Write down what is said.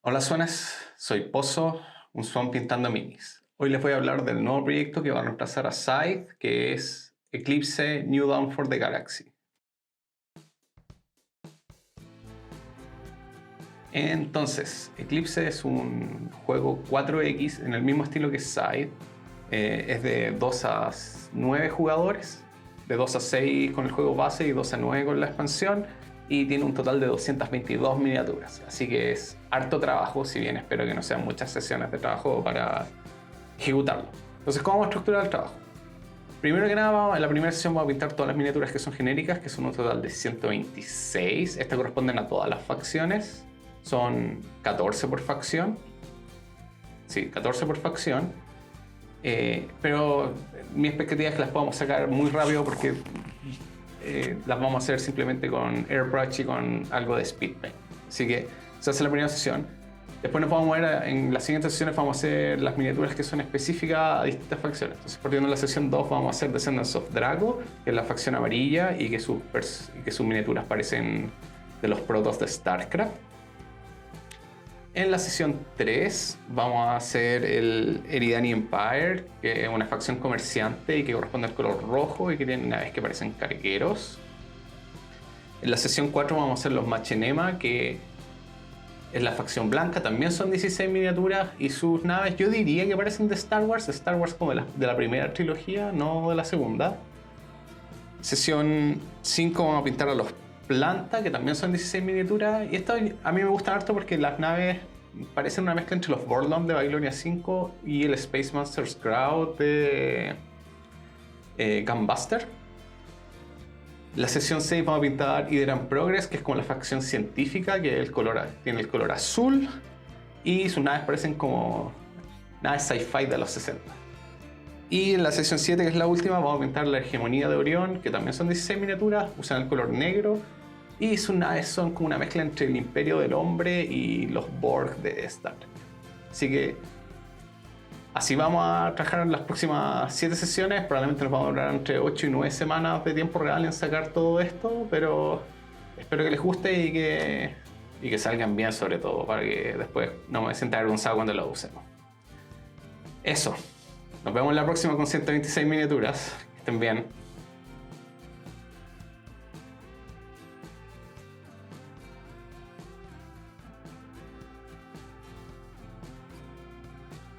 Hola Suanes, soy Pozo, un Swan pintando minis. Hoy les voy a hablar del nuevo proyecto que va a reemplazar a Scythe, que es Eclipse New Dawn for the Galaxy. Entonces, Eclipse es un juego 4X en el mismo estilo que Scythe. Es de 2 a 9 jugadores, de 2 a 6 con el juego base y 2 a 9 con la expansión, y tiene un total de 222 miniaturas, así que es harto trabajo, si bien espero que no sean muchas sesiones de trabajo para ejecutarlo. Entonces, ¿cómo vamos a estructurar el trabajo? Primero que nada, en la primera sesión vamos a pintar todas las miniaturas que son genéricas, que son un total de 126. Estas corresponden a todas las facciones. Son 14 por facción. Sí, 14 por facción. Pero mi expectativa es que las podamos sacar muy rápido porque las vamos a hacer simplemente con Airbrush y con algo de Speed Paint. Así que se hace la primera sesión. Después nos vamos a mover en las siguientes sesiones, vamos a hacer las miniaturas que son específicas a distintas facciones. Entonces, partiendo de la sesión 2, vamos a hacer Descendants of Drago, que es la facción amarilla y que sus miniaturas parecen de los protos de StarCraft. En la sesión 3 vamos a hacer el Eridani Empire, que es una facción comerciante y que corresponde al color rojo y que tiene naves que parecen cargueros. En la sesión 4 vamos a hacer los Machinema, que es la facción blanca, también son 16 miniaturas y sus naves yo diría que parecen de Star Wars como de la primera trilogía, no de la segunda. Sesión 5 vamos a pintar a los Planta, que también son 16 miniaturas, y esto a mí me gusta harto porque las naves parecen una mezcla entre los Vorlon de Babylonia 5 y el Space Monsters Crowd de Gunbuster. La sesión 6 vamos a pintar Ideran Progress, que es como la facción científica, que tiene el color azul, y sus naves parecen como naves sci-fi de los 60. Y en la sesión 7, que es la última, vamos a pintar la Hegemonía de Orión, que también son 16 miniaturas, usan el color negro, y sus naves son como una mezcla entre el Imperio del Hombre y los Borg de Star Trek. Así que así vamos a trabajar en las próximas 7 sesiones. Probablemente nos vamos a durar entre 8 y 9 semanas de tiempo real en sacar todo esto, pero espero que les guste y que salgan bien, sobre todo, para que después no me sienta avergonzado cuando lo usemos. Eso. Nos vemos en la próxima con 126 miniaturas. Que estén bien.